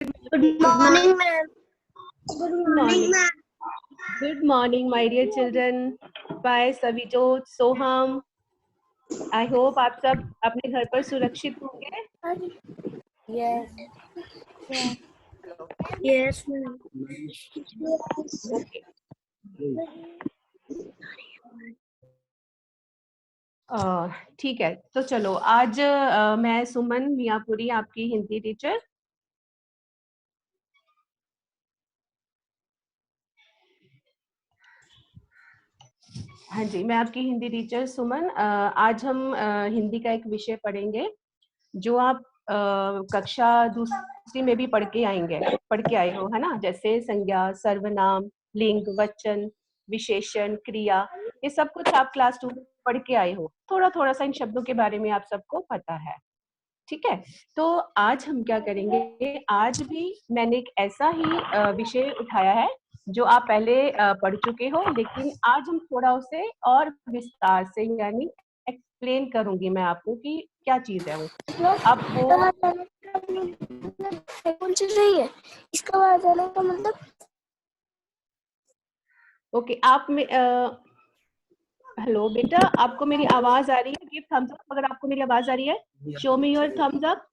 Good morning, ma'am. Good morning. Good morning, my dear children. By Savijot, Soham. I hope आप सब अपने घर पर सुरक्षित होंगे. Yes. Yes, ma'am. Okay. ठीक है, तो चलो आज मैं सुमन मियापुरी आपकी हिंदी टीचर. हाँ जी, मैं आपकी हिंदी टीचर सुमन. आज हम हिंदी का एक विषय पढ़ेंगे जो आप कक्षा दूसरी में भी पढ़ के आए हो, है ना. जैसे संज्ञा, सर्वनाम, लिंग, वचन, विशेषण, क्रिया, ये सब कुछ आप क्लास 2 में पढ़ के आए हो. थोड़ा थोड़ा सा इन शब्दों के बारे में आप सबको पता है. ठीक है, तो आज हम क्या करेंगे, आज भी मैंने एक ऐसा ही विषय उठाया है जो आप पहले पढ़ चुके हो, लेकिन आज हम थोड़ा उसे और विस्तार से यानी एक्सप्लेन करूंगी मैं आपको कि क्या चीज है वो. अब वो कौन सी सही है? इसका बाद आने का मतलब? ओके, आप हेलो बेटा, आपको मेरी आवाज आ रही है? गिव थम्स अप अगर आपको मेरी आवाज आ रही है. Show me your thumbs up.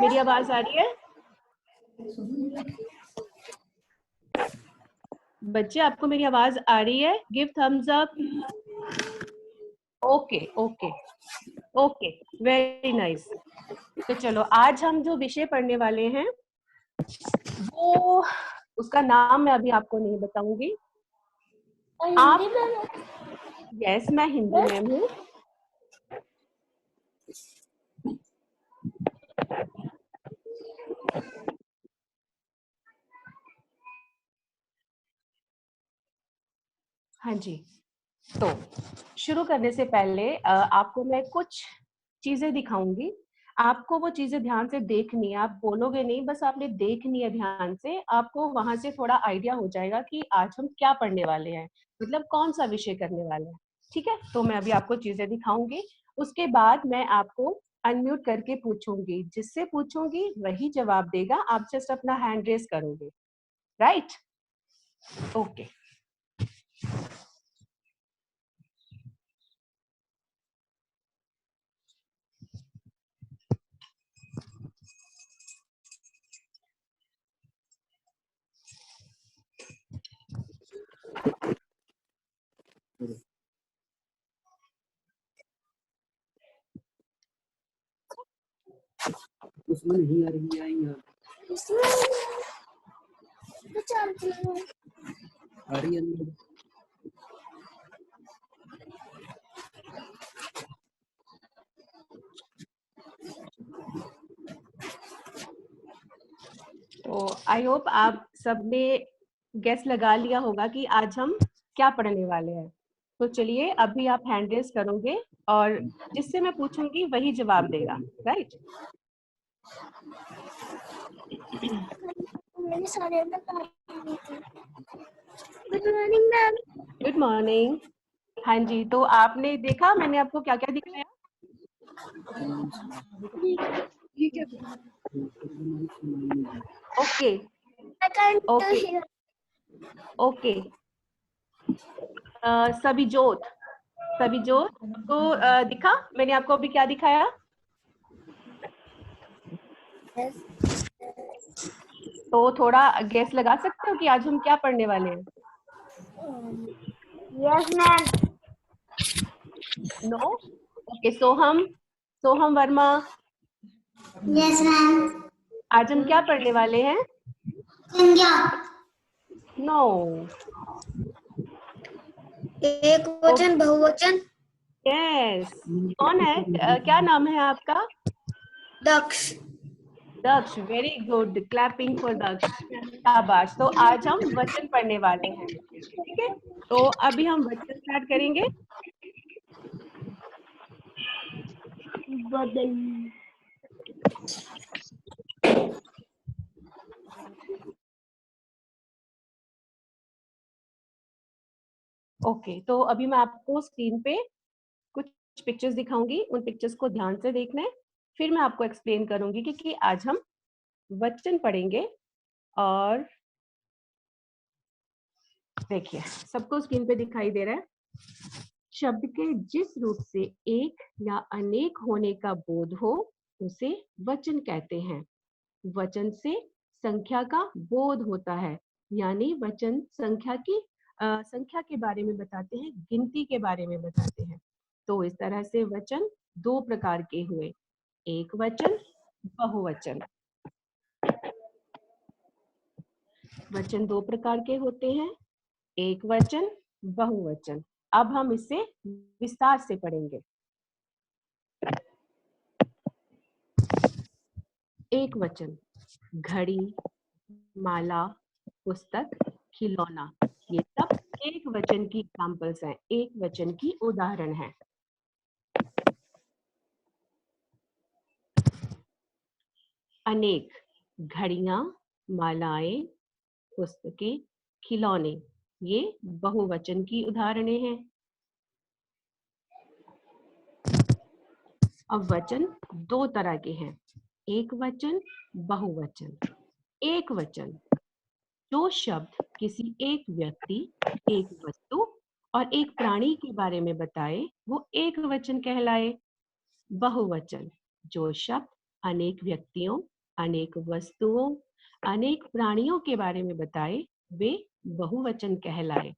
मेरी आवाज आ रही है बच्चे? आपको मेरी आवाज आ रही है? Give Thums up. Okay okay okay, very nice. तो चलो आज हम जो विषय पढ़ने वाले हैं वो, उसका नाम मैं अभी आपको नहीं बताऊंगी. आप, यस, मैं हिंदी मैम हूँ. हाँ जी, तो शुरू करने से पहले आपको मैं कुछ चीजें दिखाऊंगी. आपको वो चीजें ध्यान से देखनी है, आप बोलोगे नहीं, बस आपने देखनी है ध्यान से. आपको वहां से थोड़ा आइडिया हो जाएगा कि आज हम क्या पढ़ने वाले हैं, मतलब कौन सा विषय करने वाले हैं. ठीक है, तो मैं अभी आपको चीजें दिखाऊंगी. उसके बाद मैं आपको अनम्यूट करके पूछूंगी, जिससे पूछूंगी वही जवाब देगा. आप जस्ट अपना हैंड रेस करोगे. राइट? ओके. उसमें नहीं आ रही है यहाँ. आ रही है अंदर. तो आई होप आप सबने गेस लगा लिया होगा कि आज हम क्या पढ़ने वाले हैं. तो चलिए अभी आप हैंड रेस करोगे और जिससे मैं पूछूंगी वही जवाब देगा. Right? Good morning ma'am. Good morning. हाँ जी, तो आपने देखा मैंने आपको क्या क्या दिखाया? Okay okay okay. सभी जोत तो दिखा मैंने आपको अभी क्या दिखाया? तो थोड़ा गेस लगा सकते हो कि आज हम क्या पढ़ने वाले हैं? Yes ma'am. नो. ओके, सोहम वर्मा, यस मैम. आज हम क्या पढ़ने वाले हैं? संज्ञा. नो. एक वचन, बहुवचन. यस. कौन है? क्या नाम है आपका? Daksh. Daksh. Very good. Clapping for Daksh. शाबाश. तो आज हम वचन पढ़ने वाले हैं. ठीक है, तो अभी हम वचन स्टार्ट करेंगे. ओके, तो अभी मैं आपको स्क्रीन पे कुछ पिक्चर्स दिखाऊंगी. उन पिक्चर्स को ध्यान से देखना है, फिर मैं आपको एक्सप्लेन करूंगी कि आज हम वचन पढ़ेंगे। और देखिए, सबको स्क्रीन पे दिखाई दे रहा है। शब्द के जिस रूप से एक या अनेक होने का बोध हो उसे वचन कहते हैं। वचन से संख्या का बोध होता है, यानी वचन संख्या के बारे में बताते हैं, गिनती के बारे में बताते हैं। तो इस तरह से वचन दो प्रकार के हुए, एक वचन, बहुवचन। वचन दो प्रकार के होते हैं, एक वचन, बहुवचन। अब हम इसे विस्तार से पढ़ेंगे। एक वचन, घड़ी, माला, पुस्तक, खिलौना, ये सब एक वचन की एग्जाम्पल्स हैं, एक वचन की उदाहरण है। अनेक, घड़ियां, मालाएं, पुस्तकें, खिलौने, ये बहुवचन की उदाहरणें हैं। अब वचन दो तरह के हैं, एक वचन, बहुवचन। एक वचन, जो शब्द किसी एक व्यक्ति, एक वस्तु और एक प्राणी के बारे में बताए वो एक वचन कहलाए। बहुवचन, जो शब्द अनेक व्यक्तियों, अनेक वस्तुओं, अनेक प्राणियों के बारे में बताए वे बहुवचन कहलाए।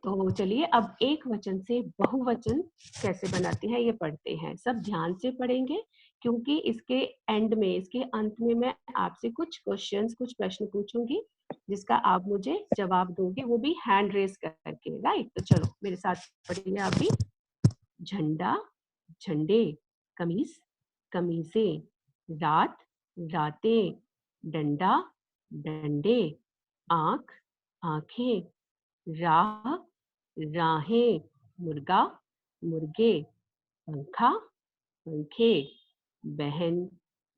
तो चलिए अब एक वचन से बहुवचन कैसे बनाते हैं ये पढ़ते हैं। सब ध्यान से पढ़ेंगे क्योंकि इसके एंड में, इसके अंत में मैं आपसे कुछ क्वेश्चंस, कुछ प्रश्न पूछूंगी जिसका आप मुझे जवाब दोगे, वो भी हैंड रेस करके। राइट, तो चलो मेरे साथ पढ़िए आप भी। झंडा, झंडे, कमीज, कमीजें, रात, रातें, डंडा, डंडे, आंख, आंखें, राह, राहें, मुर्गा, मुर्गे, पंखा, पंखे, बहन,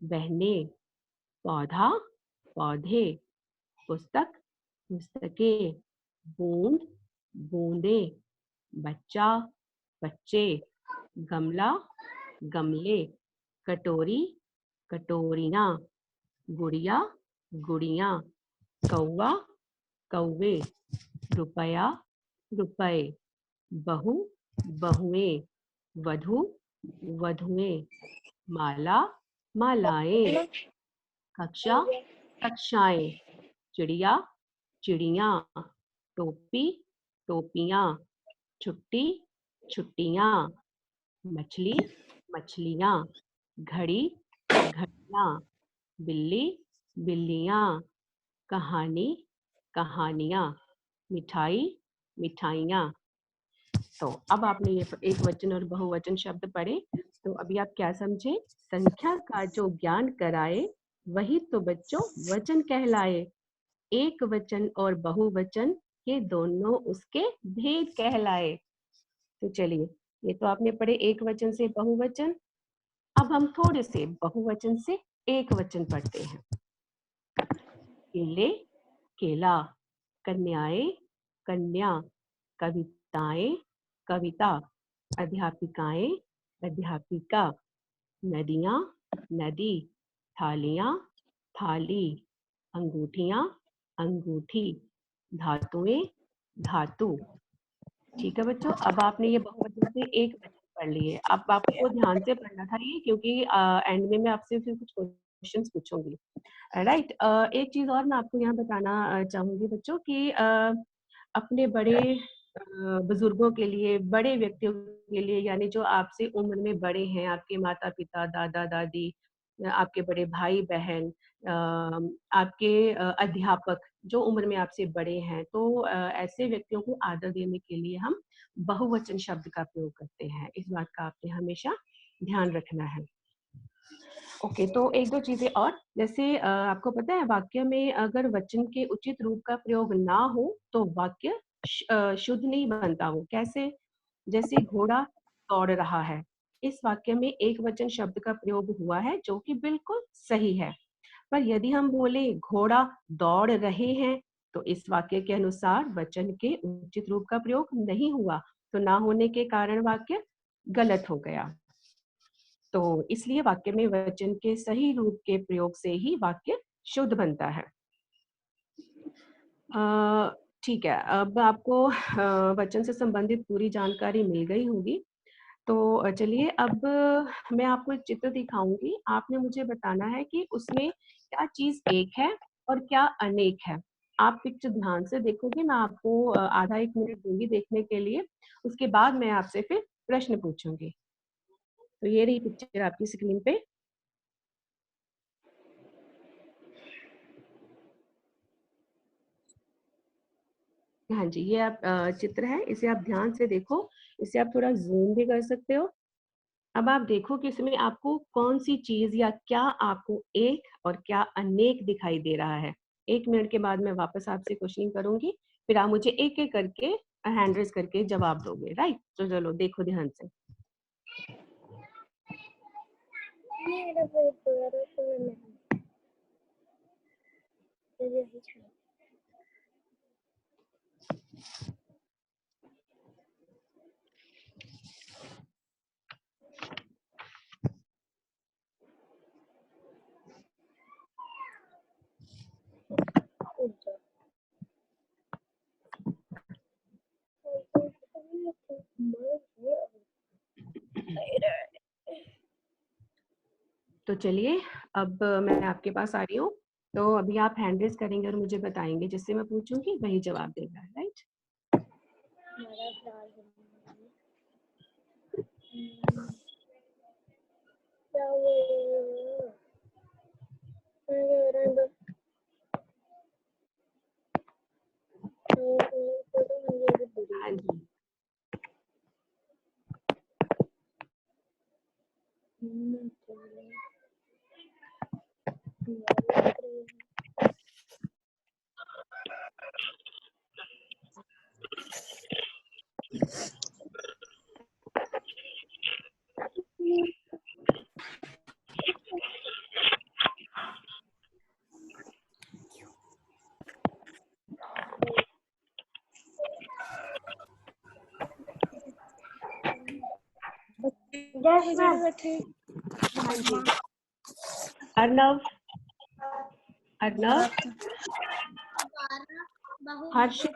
बहनें, पौधा, पौधे, पुस्तक, पुस्तकें, बूंद, बूंदें, बच्चा, बच्चे, गमला, गमले, कटोरी, कटोरियां, गुड़िया, गुड़ियां, कौवा, कौवे, रुपया, रुपए, बहू, बहुएं, वधू, वधुएं, माला, मालाएं, कक्षा, कक्षाएं, चिड़िया, चिड़ियां, टोपी, टोपियां, छुट्टी, छुट्टियां, मछली, मछलियां, घड़ी, घड़ियां, बिल्ली, बिल्लियां, कहानी, कहानियां, मिठाई, मिठाइयां। तो अब आपने ये एक वचन और बहुवचन शब्द पढ़े, तो अभी आप क्या समझे? संख्या का जो ज्ञान कराए वही तो बच्चों वचन कहलाए। एक वचन और बहुवचन ये दोनों उसके भेद कहलाए। तो चलिए, ये तो आपने पढ़े एक वचन से बहुवचन। अब हम थोड़े से बहुवचन से एक वचन पढ़ते हैं। केले, केला, कन्याएं, कन्या, कविताएं, कविता, अध्यापिकाएं, अध्यापिका, नदियां, नदी, थालियां, थाली, अंगूठियां, अंगूठी, धातुएं, धातु। ठीक है बच्चों, अब आपने ये बहुवचन से एक वचन पढ़ लिए। अब आपको ध्यान से पढ़ना था ये, क्योंकि एंड में मैं आपसे फिर कुछ क्वेश्चंस पूछूंगी। राइट, एक चीज और मैं आपको यहाँ बताना चाहूंगी बच्चों कि अपने बड़े बुजुर्गों के लिए, बड़े व्यक्तियों के लिए, यानी जो आपसे उम्र में बड़े हैं, आपके माता पिता, दादा दादी, आपके बड़े भाई बहन, आपके अध्यापक जो उम्र में आपसे बड़े हैं, तो ऐसे व्यक्तियों को आदर देने के लिए हम बहुवचन शब्द का प्रयोग करते हैं। इस बात का आपने हमेशा ध्यान रखना है। ओके, तो एक दो चीजें और, जैसे आपको पता है वाक्य में अगर वचन के उचित रूप का प्रयोग ना हो तो वाक्य शुद्ध नहीं बनता। वो कैसे? जैसे घोड़ा दौड़ रहा है, इस वाक्य में एक वचन शब्द का प्रयोग हुआ है जो कि बिल्कुल सही है। पर यदि हम बोले घोड़ा दौड़ रहे हैं तो इस वाक्य के अनुसार वचन के उचित रूप का प्रयोग नहीं हुआ, तो ना होने के कारण वाक्य गलत हो गया। तो इसलिए वाक्य में वचन के सही रूप के प्रयोग से ही वाक्य शुद्ध बनता है। ठीक है, अब आपको वचन से संबंधित पूरी जानकारी मिल गई होगी। तो चलिए अब मैं आपको एक चित्र दिखाऊंगी, आपने मुझे बताना है कि उसमें क्या चीज एक है और क्या अनेक है। आप पिक्चर ध्यान से देखोगे, मैं आपको आधा 1 मिनट दूंगी देखने के लिए, उसके बाद मैं आपसे फिर प्रश्न पूछूंगी। तो ये रही पिक्चर आपकी स्क्रीन पे। हाँ जी, ये आप चित्र है, इसे आप ध्यान से देखो, इसे आप थोड़ा जूम भी कर सकते हो। अब आप देखो कि इसमें आपको कौन सी चीज या क्या आपको एक और क्या अनेक दिखाई दे रहा है। 1 मिनट के बाद मैं वापस आपसे क्वेश्चनिंग करूंगी, फिर आप मुझे एक एक करके हैंड रेज करके जवाब दोगे, राइट? तो चलो देखो ध्यान से। तो चलिए अब मैं आपके पास आ रही हूँ, तो अभी आप हैंड रेज करेंगे और मुझे बताएंगे, जिससे मैं पूछूंगी वही जवाब देगा, राइट? हाँ जी, हाँ जी। अर्नव, अर्नव, हर्षित,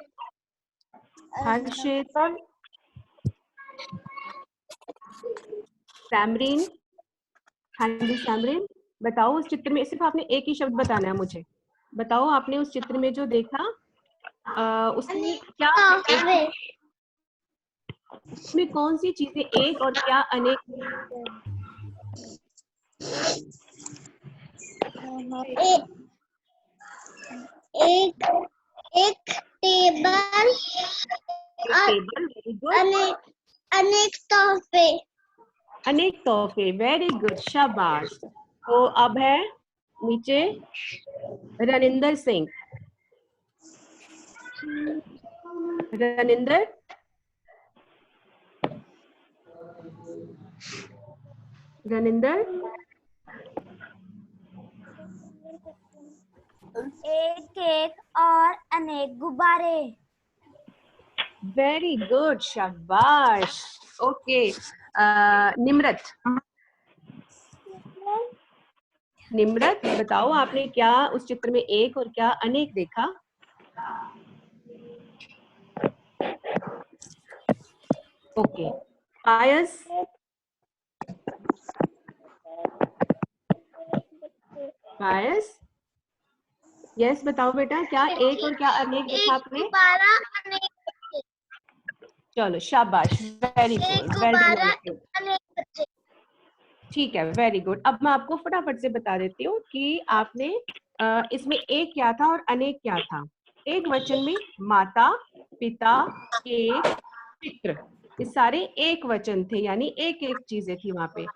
हर्षित, सैमरीन, हाँ जी सैमरीन, बताओ उस चित्र में, सिर्फ आपने एक ही शब्द बताना है मुझे। बताओ आपने उस चित्र में जो देखा, उसमें क्या एक, उसमें कौन सी चीजें एक और क्या अनेक? एक एक टेबल एक टेबल, वेरी गुड। अनेक अनेक तोहफे। अनेक तोहफे, वेरी गुड, शाबाश। तो अब है नीचे रनिंदर सिंह, रनिंदर, रनिंदर, एक केक और अनेक गुब्बारे। वेरी गुड, शाबाश। ओके, निम्रत, निम्रत बताओ आपने क्या उस चित्र में एक और क्या अनेक देखा? ओके, पायस, पायस, यस बताओ बेटा, क्या एक और क्या अनेक देखा आपने? गुब्बारा अनेक बच्चे। चलो शाबाश, वेरी गुड, वेल डन। अनेक बच्चे। ठीक है, वेरी गुड। अब मैं आपको फटाफट से बता देती हूँ कि आपने इसमें एक क्या था और अनेक क्या था। एक वचन में माता, पिता, केक, चित्र, ये सारे एक वचन थे, यानी एक एक चीजें थी वहां पे।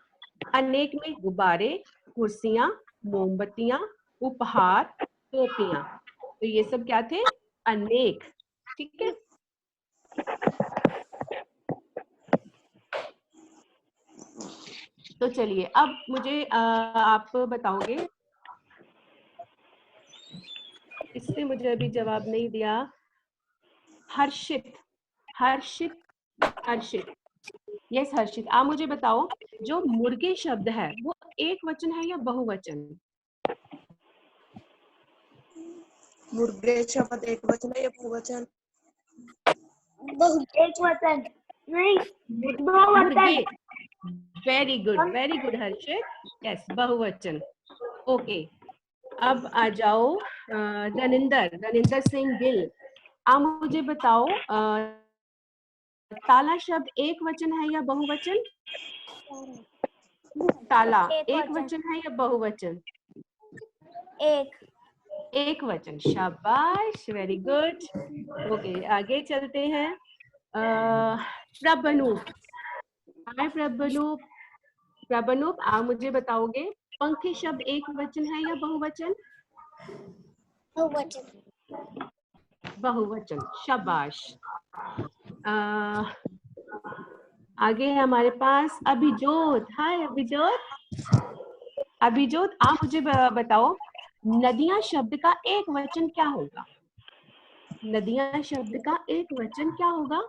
अनेक में गुब्बारे, कुर्सियां, मोमबत्तियां, उपहार, टोपियां, तो ये सब क्या थे? अनेक। ठीक है, तो चलिए अब मुझे आप बताओगे, इससे मुझे अभी जवाब नहीं दिया। हर्षित, हर्षित, हर्षित, यस हर्षित, आप मुझे बताओ जो मुर्गे शब्द है वो एक वचन है या बहुवचन? मुर्गे शब्द एक वचन है या बहुवचन? एक वचन नहीं, मुर्गे, वेरी गुड हर्षित, यस बहुवचन। ओके, अब आ जाओ धनिंदर सिंह गिल, आप मुझे बताओ ताला शब्द एक वचन है या बहुवचन? ताला एक वचन है या बहुवचन? एक वचन, शाबाश, वेरी गुड। ओके, आगे चलते हैं। प्रबनूप, हाय प्रबनूप, आप मुझे बताओगे पंखी शब्द एक वचन है या बहुवचन? बहुवचन, शाबाश। आगे है हमारे पास अभिजोत, हाय अभिजोत, आप मुझे बताओ नदियां शब्द का एक वचन क्या होगा? नदियां शब्द का एक वचन क्या होगा?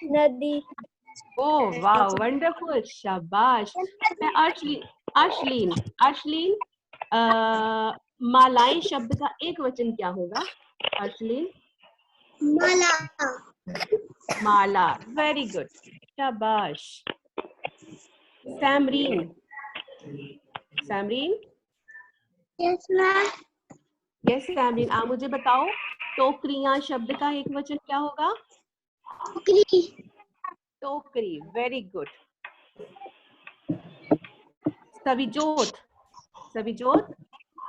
नदी। ओह वाह, वंडरफुल, शाबाश। मैं अश्लीन, मालाएं शब्द का एक वचन क्या होगा? अश्लीन, माला, वेरी गुड, शाबाश। सैमरीन, यस मैम। यस सैमरीन, आप मुझे बताओ टोकरियां शब्द का एक वचन क्या होगा? टोकरी, वेरी गुड। सविजोत,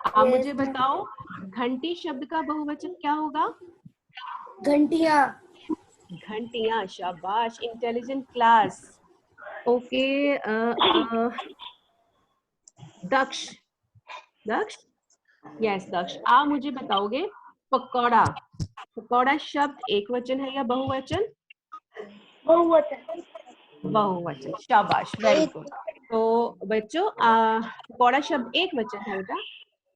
आप मुझे बताओ घंटी शब्द का बहुवचन क्या होगा? घंटियां, शाबाश, इंटेलिजेंट क्लास। ओके, दक्ष, यस दक्ष, आप मुझे बताओगे पकौड़ा शब्द एक वचन है या बहुवचन? बहुवचन, शाबाश, वेरी गुड। तो बच्चों पकौड़ा शब्द एक वचन है बेटा,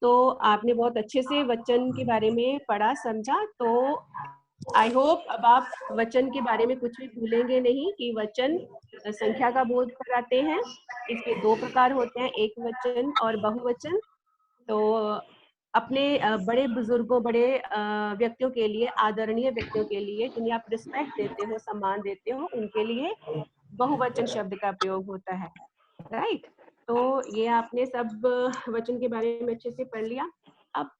तो आपने बहुत अच्छे से वचन के बारे में पढ़ा समझा। तो आई होप अब आप वचन के बारे में कुछ भी भूलेंगे नहीं कि वचन संख्या का बोध कराते हैं। इसके दो प्रकार होते हैं, एक वचन और बहुवचन। तो अपने बड़े बुजुर्गों, बड़े व्यक्तियों के लिए, आदरणीय व्यक्तियों के लिए जिन्हें आप रिस्पेक्ट देते हो, सम्मान देते हो, उनके लिए बहुवचन शब्द का प्रयोग होता है, राइट। तो ये आपने सब वचन के बारे में अच्छे से पढ़ लिया। अब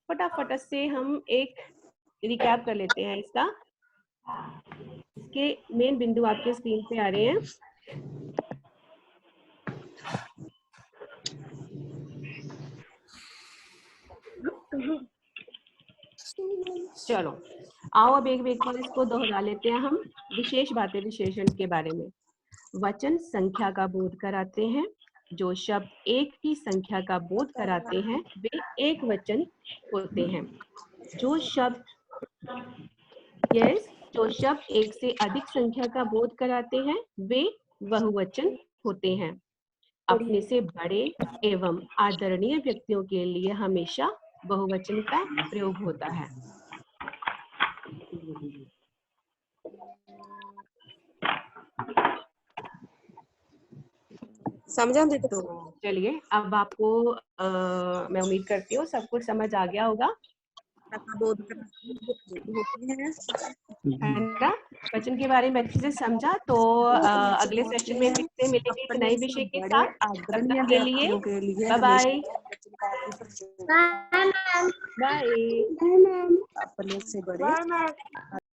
फटाफट से हम एक रिकैप कर लेते हैं इसका। इसके मेन बिंदु आपके स्क्रीन पे आ रहे हैं। चलो आओ अब एक बार इसको दोहरा लेते हैं हम। विशेष बातें विशेषण के बारे में। वचन संख्या का बोध कराते हैं। जो शब्द एक की संख्या का बोध कराते हैं वे एक वचन होते हैं। जो शब्द एक से अधिक संख्या का बोध कराते हैं वे बहुवचन होते हैं। अपने से बड़े एवं आदरणीय व्यक्तियों के लिए हमेशा बहुवचन का प्रयोग होता है। समझा दीदी? तो चलिए अब आपको मैं उम्मीद करती हूँ सब कुछ समझ आ गया होगा, है ना? वचन के बारे में अच्छे से समझा। तो अगले सेशन में फिर से मिलेंगे एक नए विषय के साथ। तब तक के लिए बाय बाय। अपने से बड़े